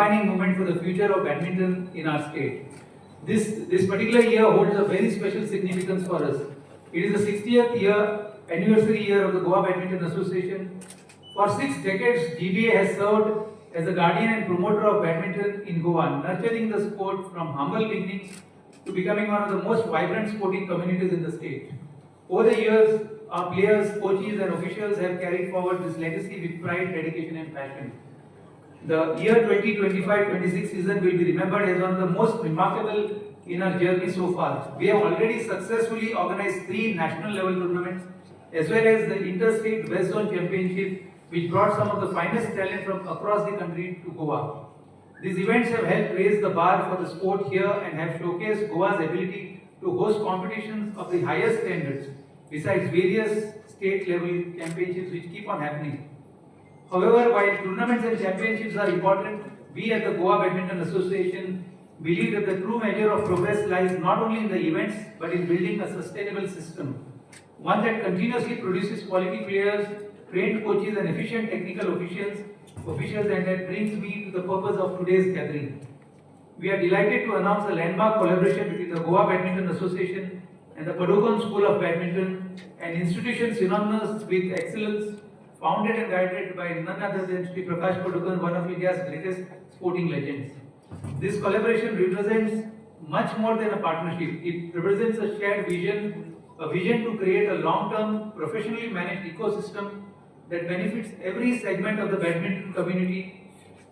defining moment for the future of badminton in our state. This particular year holds a very special significance for us. It is the 60th anniversary year of the Goa Badminton Association. For 6 decades, GBA has served as the guardian and promoter of badminton in Goa, nurturing the sport from humble beginnings to becoming one of the most vibrant sporting communities in the state. Over the years, our players, coaches and officials have carried forward this legacy with pride, dedication and passion. The year 2025-26 season will be remembered as one of the most remarkable in our journey so far. We have already successfully organized 3 national level tournaments as well as the Interstate West Zone Championship, which brought some of the finest talent from across the country to Goa. These events have helped raise the bar for the sport here and have showcased Goa's ability to host competitions of the highest standards, besides various state level championships which keep on happening. However, while tournaments and championships are important, we at the Goa Badminton Association believe that the true measure of progress lies not only in the events but in building a sustainable system, one that continuously produces quality players, trained coaches and efficient technical officials and that brings me to the purpose of today's gathering. We are delighted to announce a landmark collaboration between the Goa Badminton Association and the Padukone School of Badminton, an institution synonymous with excellence, founded and guided by none other than Sri Prakash Padukone, one of India's greatest sporting legends. This collaboration represents much more than a partnership. It represents a shared vision, a vision to create a long-term, professionally managed ecosystem that benefits every segment of the badminton community.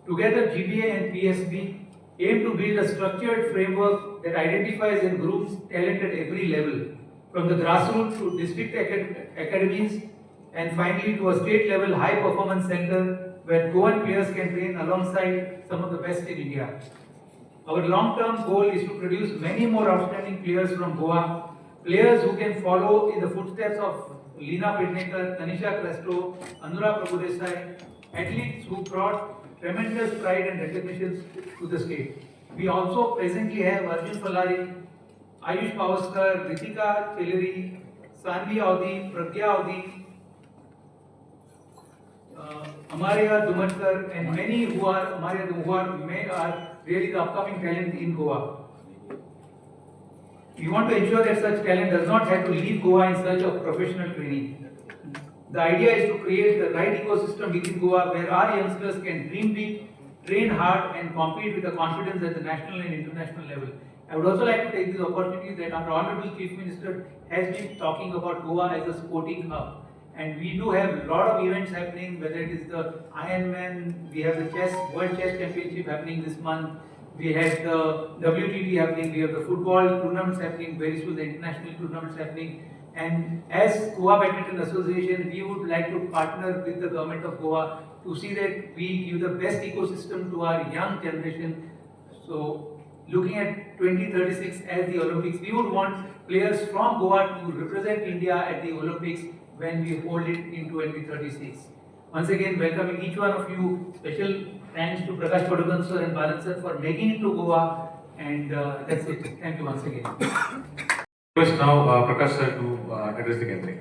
Together, GBA and PSB aim to build a structured framework that identifies and grooms talent at every level, from the grassroots to district academies, and finally to a state-level high-performance center where Goan players can train alongside some of the best in India. Our long-term goal is to produce many more outstanding players from Goa, players who can follow in the footsteps of Leena Pidnekar, Tanisha Cresto, Anura Prabhudesai, athletes who brought tremendous pride and recognition to the state. We also presently have Arjun Falari, Ayush Pavaskar, Ritika Cheleri, Sanvi Audi, Pragya Audi, Amaria Dumatkar, and many who are really the upcoming talent in Goa. We want to ensure that such talent does not have to leave Goa in search of professional training. The idea is to create the right ecosystem within Goa where our youngsters can dream big, train hard and compete with the confidence at the national and international level. I would also like to take this opportunity that our Honorable Chief Minister has been talking about Goa as a sporting hub. And we do have a lot of events happening, whether it is the Ironman, we have the World Chess Championship happening this month, we had the WTT happening, we have the football tournaments happening, very soon the international tournaments happening. And as Goa Badminton Association, we would like to partner with the government of Goa to see that we give the best ecosystem to our young generation. So, looking at 2036 as the Olympics, we would want players from Goa to represent India at the Olympics when we hold it in 2036. Once again, welcoming each one of you. Special thanks to Prakash Padukone sir and Bharat sir for making it to Goa. And that's it. Thank you once again. Request now Prakash sir to address the gathering.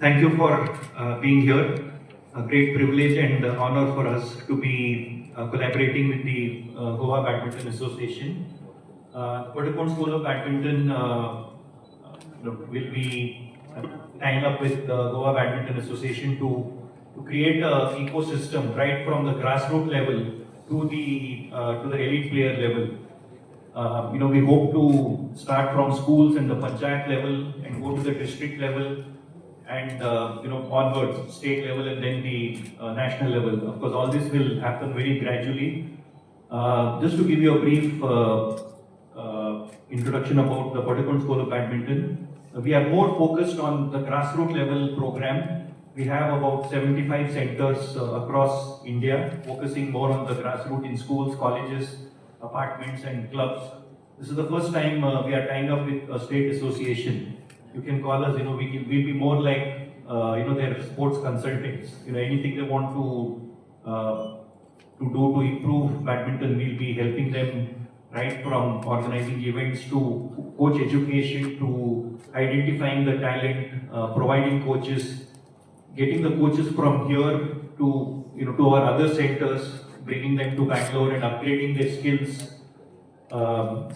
Thank you for being here. A great privilege and honor for us to be collaborating with the Goa Badminton Association. Padukone School of Badminton will be tying up with the Goa Badminton Association to create an ecosystem right from the grassroots level to the elite player level. We hope to start from schools and the panchayat level and go to the district level and onwards, state level and then the national level. Of course, all this will happen very gradually. Just to give you a brief introduction about the Padukone School of Badminton, we are more focused on the grassroots level program. We have about 75 centers across India, focusing more on the grassroots in schools, colleges, apartments and clubs. This is the first time we are tying up with a state association. You can call us, we'll be more like, their sports consultants. Anything they want to do to improve badminton, we'll be helping them right from organizing events to coach education to identifying the talent, providing coaches, getting the coaches from here to to our other centers, bringing them to Bangalore and upgrading their skills.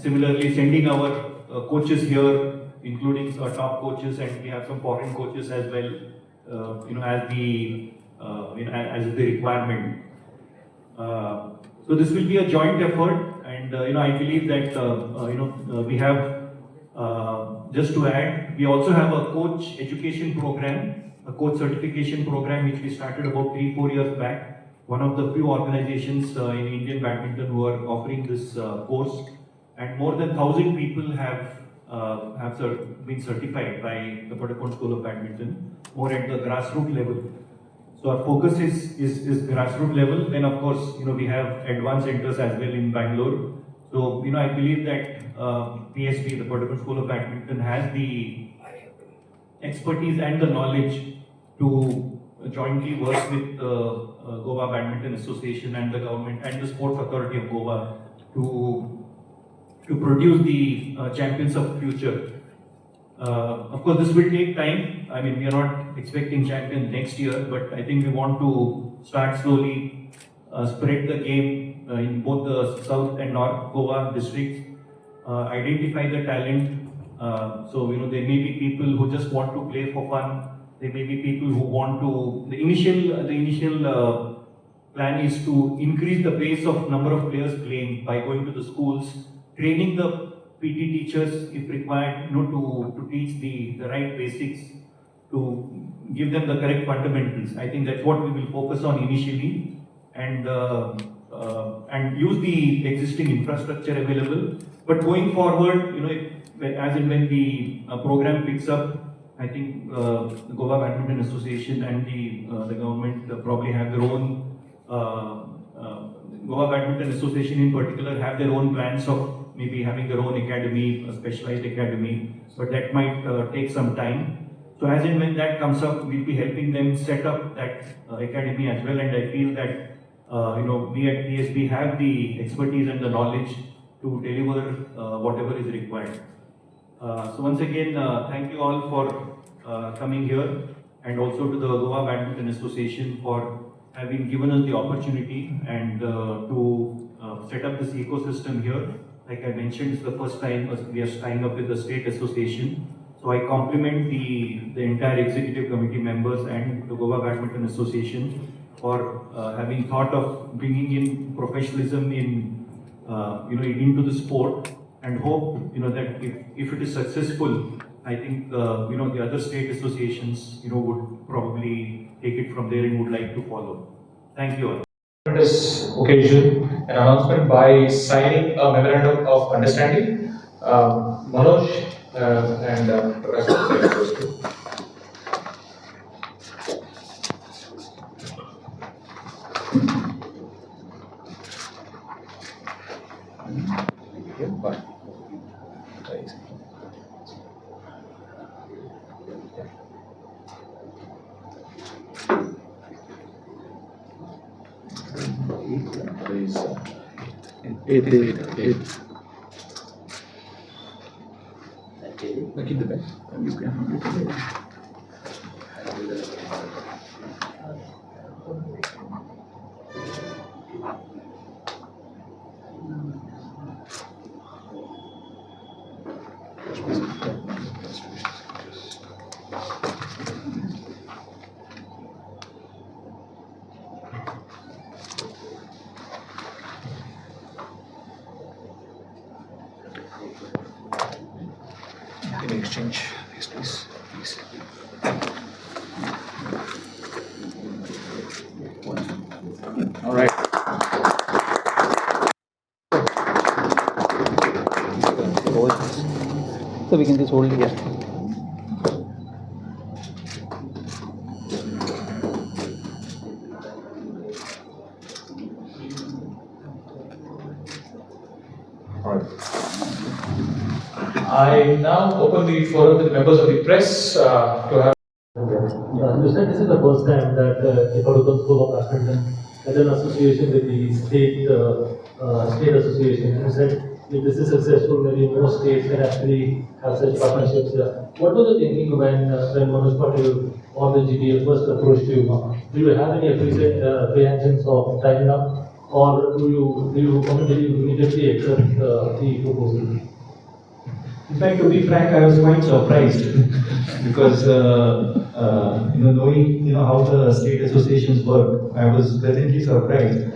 Similarly, sending our coaches here, including our top coaches, and we have some foreign coaches as well, as the requirement. So this will be a joint effort, and I believe that we have, just to add, we also have a coach education program, a coach certification program which we started about 3-4 years back. One of the few organizations in Indian badminton who are offering this course, and more than 1,000 people have been certified by the Padukone School of Badminton, more at the grassroots level. So our focus is grassroots level. Then of course, we have advanced centers as well in Bangalore. So I believe that PSB, the Padukone School of Badminton, has the expertise and the knowledge to jointly work with Goa Badminton Association and the government and the Sports Authority of Goa to produce the champions of future. Of course, this will take time. I mean, we are not expecting champions next year, but I think we want to start slowly, spread the game in both the South and North Goa districts, identify the talent. So there may be people who just want to play for fun. There may be people who want to. The initial plan is to increase the base of number of players playing by going to the schools, training the PT teachers if required, to teach the right basics, to give them the correct fundamentals. I think that's what we will focus on initially, and use the existing infrastructure available. But going forward, as and when the program picks up, I think the Goa Badminton Association and the government probably have their own. Goa Badminton Association in particular have their own plans of maybe having their own academy, a specialized academy, but that might take some time. So as and when that comes up, we'll be helping them set up that academy as well. And I feel that we at PSB have the expertise and the knowledge to deliver whatever is required. So once again, thank you all for coming here, and also to the Goa Badminton Association for having given us the opportunity and to set up this ecosystem here. Like I mentioned, it's the first time we are tying up with the state association. So I compliment the entire executive committee members and the Goa Badminton Association for having thought of bringing in professionalism into the sport, and hope that if it is successful, I think the other state associations would probably take it from there and would like to follow. Thank you all. This occasion, an announcement by signing a memorandum of understanding. Manoj and Prakash. Eight. Keep the bag. You can. In exchange, yes, please. All right. So we can just hold it. Yeah. All right. I now open the forum to the members of the press to have. You said this is the first time that the Padukone School of Badminton has an association with the state association. You said if this is successful, maybe most states can actually have such partnerships. What was the thinking when Manoj Patil or the GBA first approached you, do you have any apprehensions of tying up, or do you immediately accept the proposal? In fact, to be frank, I was quite surprised because knowing how the state associations work, I was pleasantly surprised.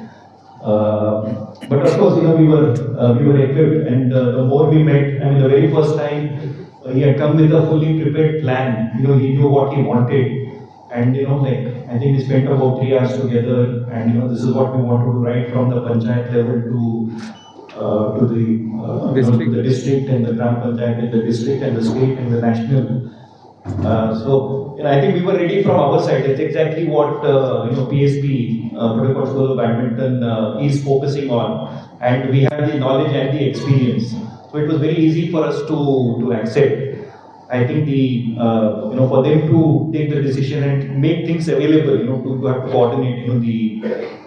But of course, we were equipped, and the more we met, I mean, the very first time he had come with a fully prepared plan. He knew what he wanted, and I think we spent about 3 hours together, and this is what we want to do right from the panchayat level to the district and the gram panchayat and the district and the state and the national. So I think we were ready from our side. That's exactly what PSB, Padukone School of Badminton, is focusing on, and we have the knowledge and the experience. So it was very easy for us to accept. I think for them to take the decision and make things available, to have to coordinate,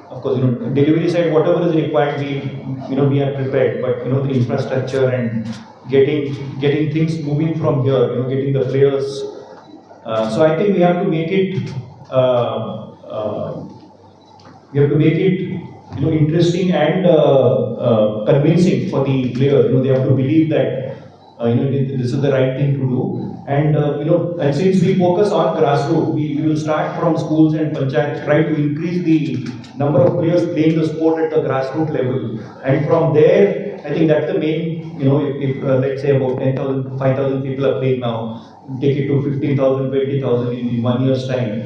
of course, delivery side, whatever is required, we are prepared. But the infrastructure and getting things moving from here, getting the players. So I think we have to make it interesting and convincing for the players. They have to believe that this is the right thing to do. And and since we focus on grassroots, we will start from schools and panchayats, try to increase the number of players playing the sport at the grassroots level. And from there, I think that's the main, if let's say about 10,000, 5,000 people are playing now, take it to 15,000, 20,000 in 1 year's time.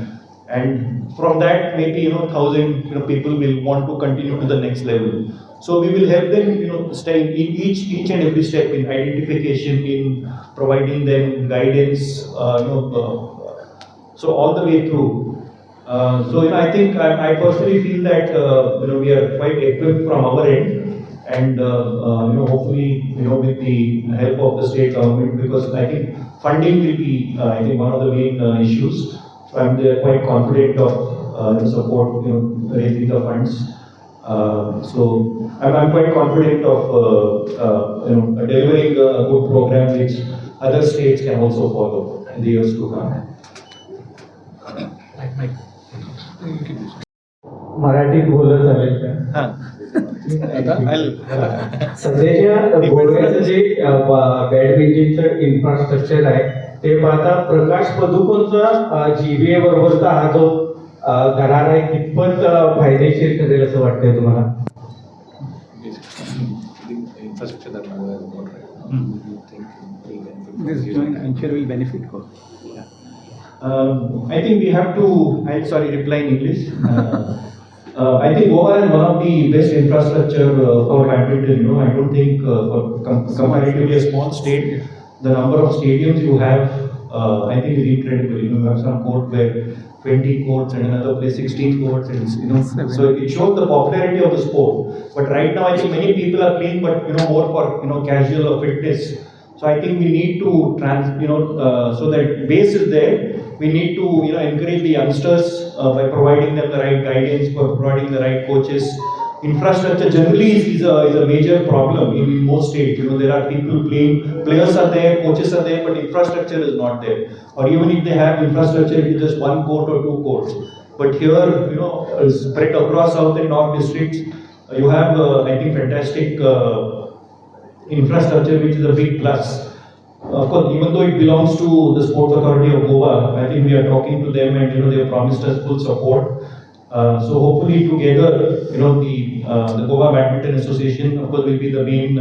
And from that, maybe 1,000 people will want to continue to the next level. So we will help them, stay in each and every step in identification, in providing them guidance, so all the way through. So I think I personally feel that we are quite equipped from our end, and hopefully with the help of the state government, because I think funding will be I think one of the main issues. So I'm quite confident of support, raising the funds. So I'm quite confident of delivering a good program which other states can also follow in the years to come. मराठीत बोललं चालेल का? सध्याच्या गोव्याचं जे बॅडमिंटनचं infrastructure आहे ते पाहता प्रकाश पदुकोणचा GBA बरोबरचा हा जो करार आहे कितपत फायदेशीर ठरेल असं वाटतंय तुम्हाला? This joint venture will benefit Goa. I think we have to, I'm sorry, reply in English. I think Goa has one of the best infrastructure for badminton. I don't think for comparatively a small state, the number of stadiums you have, I think is incredible. You have some court where 20 courts and another place 16 courts, and so it shows the popularity of the sport. But right now, I think many people are playing, but more for casual or fitness. So I think we need to so that base is there. We need to encourage the youngsters by providing them the right guidance, by providing the right coaches. Infrastructure generally is a major problem in most states. There are people playing, players are there, coaches are there, but infrastructure is not there. Or even if they have infrastructure, it is just 1 court or 2 courts. But here, spread across south and north districts, you have I think fantastic infrastructure, which is a big plus. Of course, even though it belongs to the Sports Authority of Goa, I think we are talking to them, and they have promised us full support. So hopefully together, the Goa Badminton Association, of course, will be the main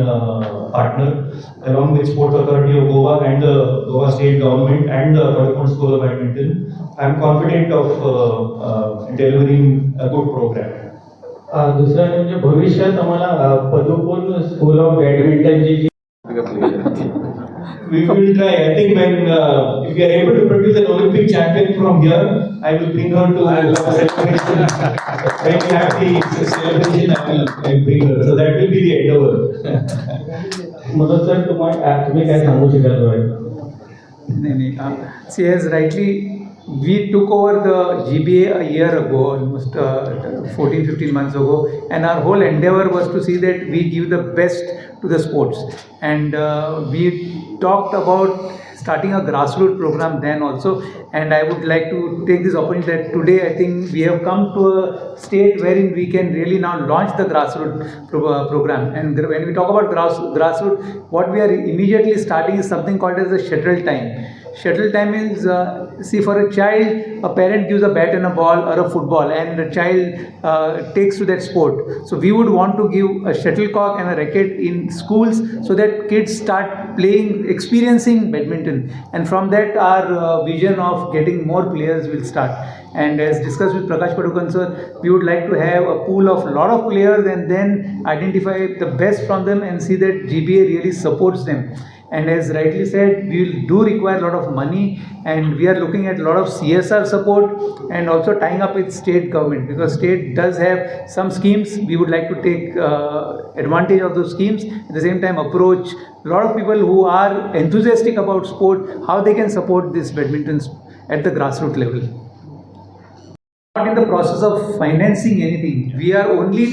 partner, along with Sports Authority of Goa and the Goa State Government and the Padukone School of Badminton. I am confident of delivering a good program. दुसरं म्हणजे भविष्यात आम्हाला Padukone school of बॅडमिंटनची We will try. I think when if we are able to produce an Olympic champion from here, I will bring her to the celebration. When we have the celebration, I will bring her. So that will be the endeavor. Mug sir तुम्ही काय सांगू शकाल बरं? She has rightly, we took over the GBA a year ago, almost 14-15 months ago, and our whole endeavor was to see that we give the best to the sports. And we talked about starting a grassroots program then also. And I would like to take this opportunity that today I think we have come to a state wherein we can really now launch the grassroots program. And when we talk about grassroots, what we are immediately starting is something called as a shuttle time. Shuttle time is, see, for a child, a parent gives a bat and a ball or a football, and the child takes to that sport. So we would want to give a shuttlecock and a racket in schools so that kids start playing, experiencing badminton. And from that, our vision of getting more players will start. And as discussed with Prakash Padukone sir, we would like to have a pool of a lot of players and then identify the best from them and see that GBA really supports them. And as rightly said, we do require a lot of money, and we are looking at a lot of CSR support and also tying up with state government, because state does have some schemes. We would like to take advantage of those schemes. At the same time, approach a lot of people who are enthusiastic about sport, how they can support this badminton at the grassroots level. Not in the process of financing anything. We are only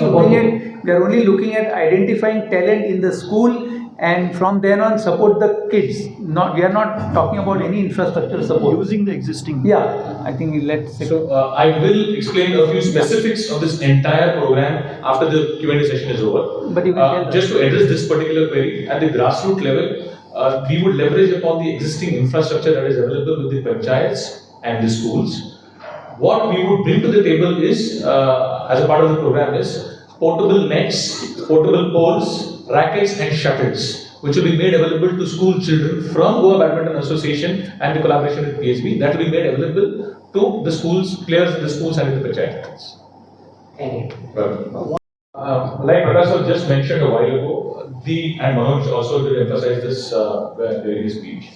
looking at identifying talent in the school, and from then on support the kids. We are not talking about any infrastructure support. Using the existing. Yeah, I think let's. So I will explain a few specifics of this entire program after the Q&A session is over. But you can just to address this particular query, at the grassroots level, we would leverage upon the existing infrastructure that is available with the panchayats and the schools. What we would bring to the table is, as a part of the program, is portable nets, portable poles, rackets and shuttles, which will be made available to school children from Goa Badminton Association and the collaboration with PSB. That will be made available to the schools, players in the schools and in the panchayats. Like Prakash just mentioned a while ago, and Manoj also did emphasize this during his speech.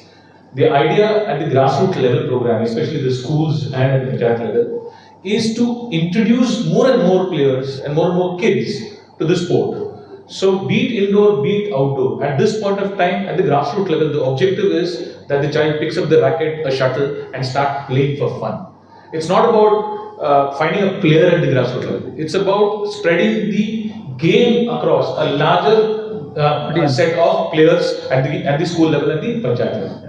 The idea at the grassroots level program, especially the schools and at the panchayat level, is to introduce more and more players and more kids to the sport. So be it indoor, be it outdoor, at this point of time, at the grassroots level, the objective is that the child picks up the racket, a shuttle, and start playing for fun. It's not about finding a player at the grassroots level. It's about spreading the game across a larger set of players at the school level and the panchayat level.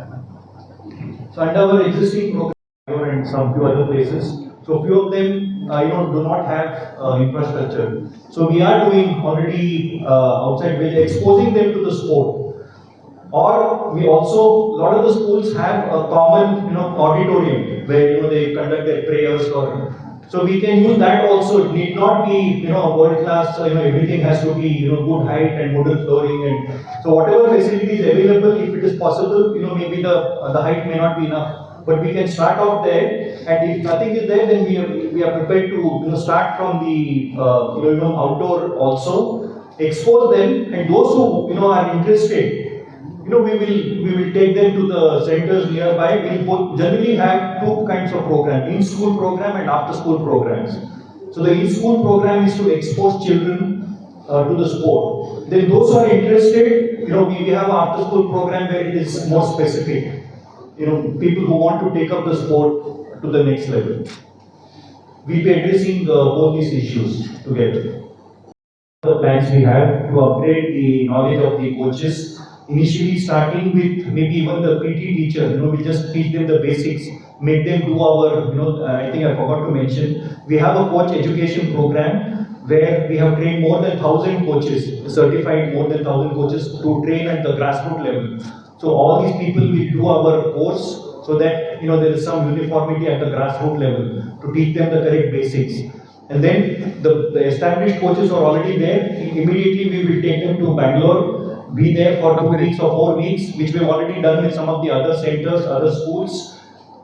So under our existing program and some few other places, so few of them do not have infrastructure. So we are doing already outside, exposing them to the sport. Or we also, a lot of the schools have a common auditorium where they conduct their prayers, or so we can use that also. It need not be world class. Everything has to be good height and wooden flooring, and so whatever facilities available, if it is possible, maybe the height may not be enough. But we can start off there, and if nothing is there, then we are prepared to start from the outdoor also, expose them, and those who are interested, we will take them to the centers nearby. We will generally have two kinds of program: in-school program and after-school programs. So the in-school program is to expose children to the sport. Then those who are interested, we have an after-school program where it is more specific. People who want to take up the sport to the next level. We'll be addressing both these issues together. The plans we have to upgrade the knowledge of the coaches, initially starting with maybe even the PT teacher. We just teach them the basics, make them do our, I think I forgot to mention, we have a coach education program where we have trained more than 1,000 coaches, certified more than 1,000 coaches to train at the grassroots level. So all these people will do our course so that there is some uniformity at the grassroots level to teach them the correct basics. And then the established coaches are already there. Immediately we will take them to Bangalore, be there for 2 weeks or 4 weeks, which we have already done with some of the other centers, other schools.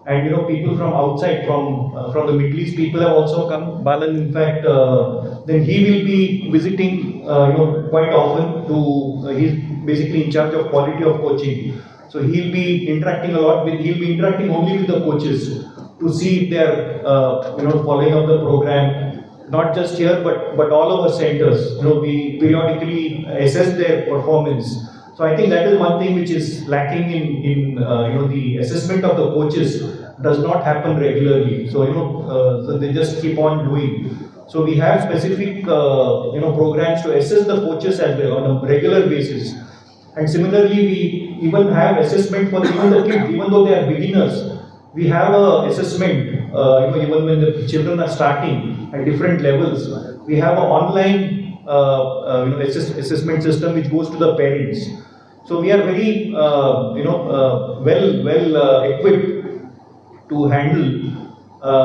And people from outside, from the Middle East, people have also come. Balan, in fact, then he will be visiting quite often. He's basically in charge of quality of coaching. So he'll be interacting a lot he'll be interacting only with the coaches to see if they are following up the program, not just here but all our centers. We periodically assess their performance. So I think that is one thing which is lacking in the assessment of the coaches does not happen regularly. So so they just keep on doing. So we have specific programs to assess the coaches as well on a regular basis. And similarly, we even have assessment for even the kids, even though they are beginners. We have a assessment, even when the children are starting at different levels. We have an online, assessment system which goes to the parents. So we are very, well equipped to handle.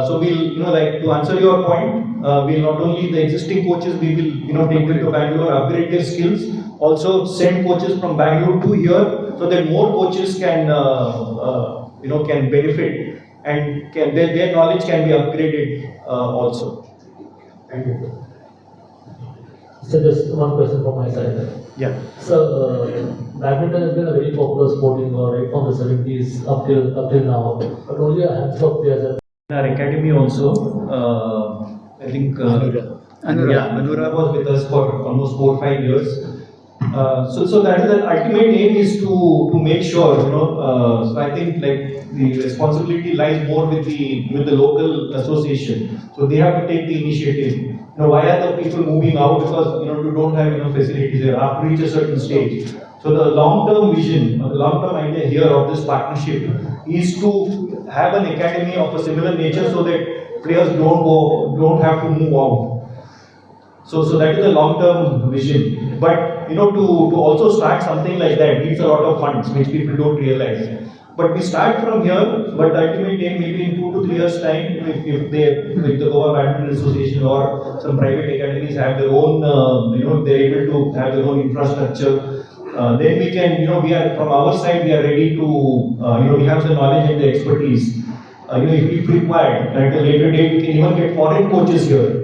So we'll, like to answer your point, we'll not only the existing coaches, we will, take them to Bangalore, upgrade their skills, also send coaches from Bangalore to here, so that more coaches can, can benefit and their knowledge can be upgraded also. Thank you. So just one question from my side. Yeah. So, badminton has been a very popular sport in Goa right from the 70s up till now, but only a handful of players have. In our academy also, I think Anura was with us for almost 4 or 5 years. So that is the ultimate aim is to make sure, so I think like the responsibility lies more with the local association. So they have to take the initiative. Why are the people moving out? Because you don't have enough facilities there after reach a certain stage. So the long-term vision, the long-term idea here of this partnership is to have an academy of a similar nature so that players don't have to move out. So that is the long-term vision. But to also start something like that needs a lot of funds, which people don't realize. But we start from here, but the ultimate aim maybe in 2 to 3 years' time, if the Goa Badminton Association or some private academies have their own, they're able to have their own infrastructure, then we can, we are from our side, we are ready to, we have the knowledge and the expertise. If required, at a later date, we can even get foreign coaches here.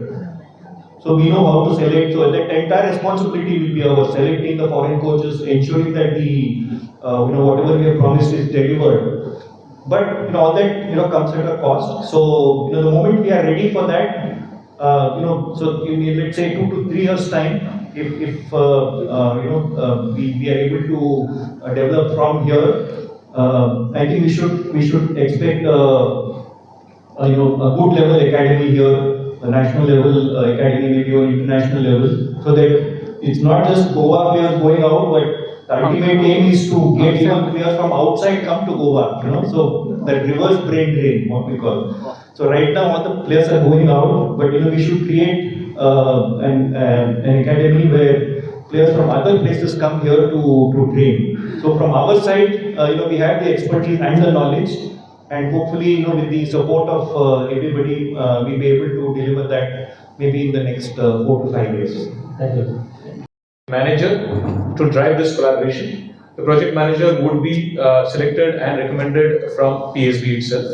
So we know how to select. So that entire responsibility will be ours, selecting the foreign coaches, ensuring that the whatever we have promised is delivered. But all that comes at a cost. So the moment we are ready for that, so in let's say 2 to 3 years time, if we are able to develop from here, I think we should expect a good level academy here. A national level academy, maybe on international level, so that it's not just Goa players going out, but the ultimate aim is to get even players from outside come to Goa. So that reverse brain drain, what we call. So right now all the players are going out, but we should create an academy where players from other places come here to train. So from our side, we have the expertise and the knowledge. And hopefully, with the support of everybody, we'll be able to deliver that maybe in the next 4 to 5 years. Thank you. Manager to drive this collaboration. The project manager would be selected and recommended from PSB itself.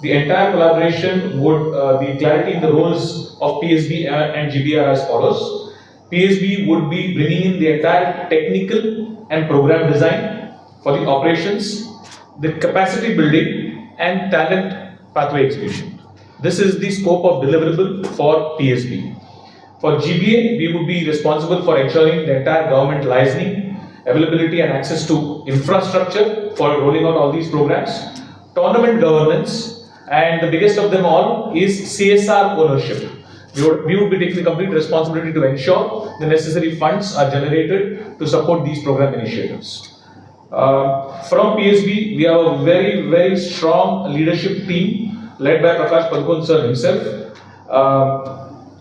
The entire collaboration would, the clarity in the roles of PSB and GBR as follows. PSB would be bringing in the entire technical and program design for the operations, the capacity building, and talent pathway execution. This is the scope of deliverable for PSB. For GBA, we would be responsible for ensuring the entire government licensing, availability and access to infrastructure for rolling out all these programs, tournament governance, and the biggest of them all is CSR ownership. We would be taking the complete responsibility to ensure the necessary funds are generated to support these program initiatives. From PSB, we have a very, very strong leadership team led by Padukone sir himself.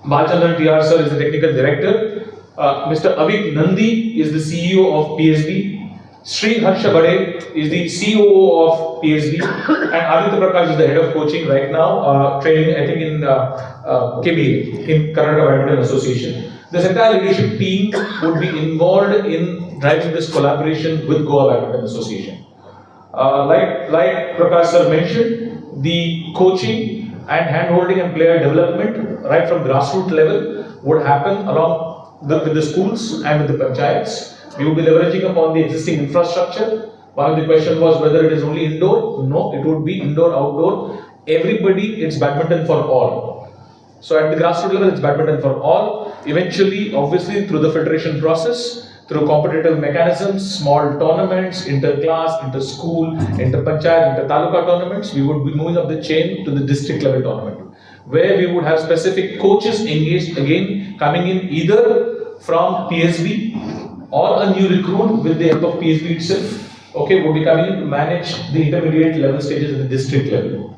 Balchandran TR sir is the technical director. Mr. Avik Nandi is the CEO of PSB. Sri Harsha Bade is the COO of PSB. And Aditya Prakash is the head of coaching right now, training I think in KBA, in Karnataka Badminton Association. This entire leadership team would be involved in driving this collaboration with Goa Badminton Association. Like Prakash sir mentioned, the coaching and hand-holding and player development right from grassroots level would happen along with the schools and with the panchayats. We would be leveraging upon the existing infrastructure. One of the question was whether it is only indoor. No, it would be indoor, outdoor. Everybody, it's badminton for all. So at the grassroots level, it's badminton for all. Eventually, obviously, through the filtration process, through competitive mechanisms, small tournaments, inter-class, inter-school, inter-panchayat, inter-taluka tournaments, we would be moving up the chain to the district level tournament, where we would have specific coaches engaged again, coming in either from PSB or a new recruit with the help of PSB itself, okay, would be coming in to manage the intermediate level stages at the district level.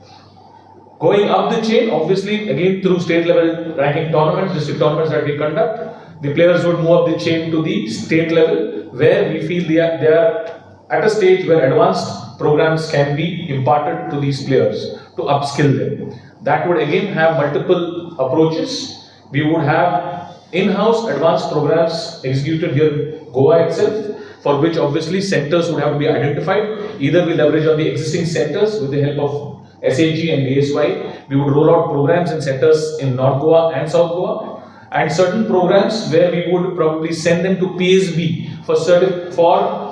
Going up the chain, obviously, again through state level ranking tournaments, district tournaments that we conduct, the players would move up the chain to the state level, where we feel they are at a stage where advanced programs can be imparted to these players to upskill them. That would again have multiple approaches. We would have in-house advanced programs executed here in Goa itself, for which obviously centers would have to be identified. Either we leverage on the existing centers with the help of SAG and BSY. We would roll out programs in centers in North Goa and South Goa, and certain programs where we would probably send them to PSB for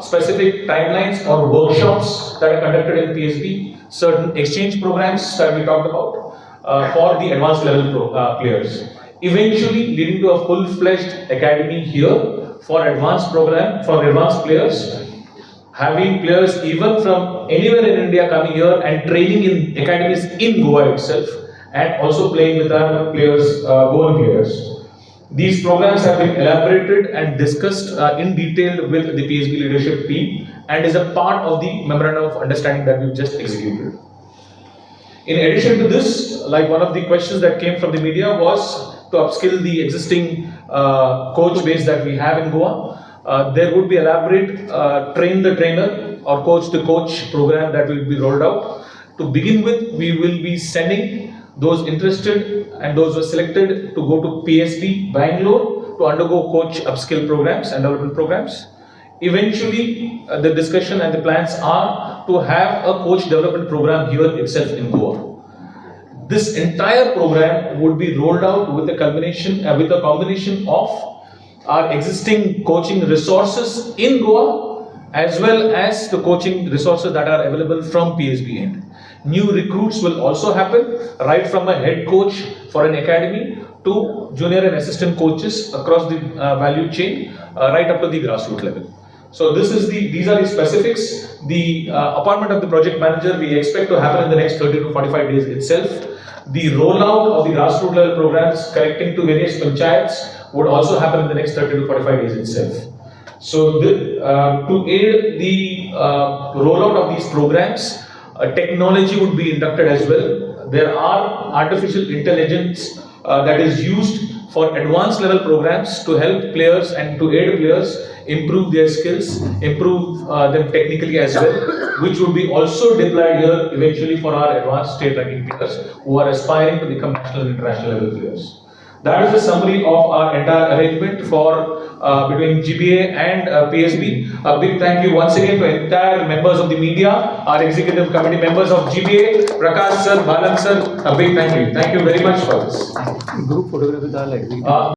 specific timelines or workshops that are conducted in PSB, certain exchange programs that we talked about for the advanced level players. Eventually leading to a full-fledged academy here for advanced players, having players even from anywhere in India coming here and training in academies in Goa itself, and also playing with our players, Goan players. These programs have been elaborated and discussed in detail with the PSB leadership team, and is a part of the memorandum of understanding that we've just executed. In addition to this, like one of the questions that came from the media was to upskill the existing coach base that we have in Goa. There would be elaborate train the trainer or coach to coach program that will be rolled out. To begin with, we will be sending those interested and those who are selected to go to PSB Bangalore to undergo coach upskill programs and development programs. Eventually, the discussion and the plans are to have a coach development program here itself in Goa. This entire program would be rolled out with a combination of our existing coaching resources in Goa, as well as the coaching resources that are available from PSB end. New recruits will also happen, right from a head coach for an academy to junior and assistant coaches across the value chain, right up to the grassroots level. So these are the specifics. The appointment of the project manager we expect to happen in the next 30 to 45 days itself. The rollout of the grassroots level programs connecting to various panchayats would also happen in the next 30 to 45 days itself. So to aid the rollout of these programs, technology would be inducted as well. There are artificial intelligence that is used for advanced level programs to help players and to aid players improve their skills, improve them technically as well, which would be also deployed here eventually for our advanced state ranking players who are aspiring to become national and international level players. That is the summary of our entire arrangement for between GBA and PSB. A big thank you once again to entire members of the media, our executive committee members of GBA, Prakash sir, Balan sir. A big thank you. Thank you very much for this. Group photograph with all executive.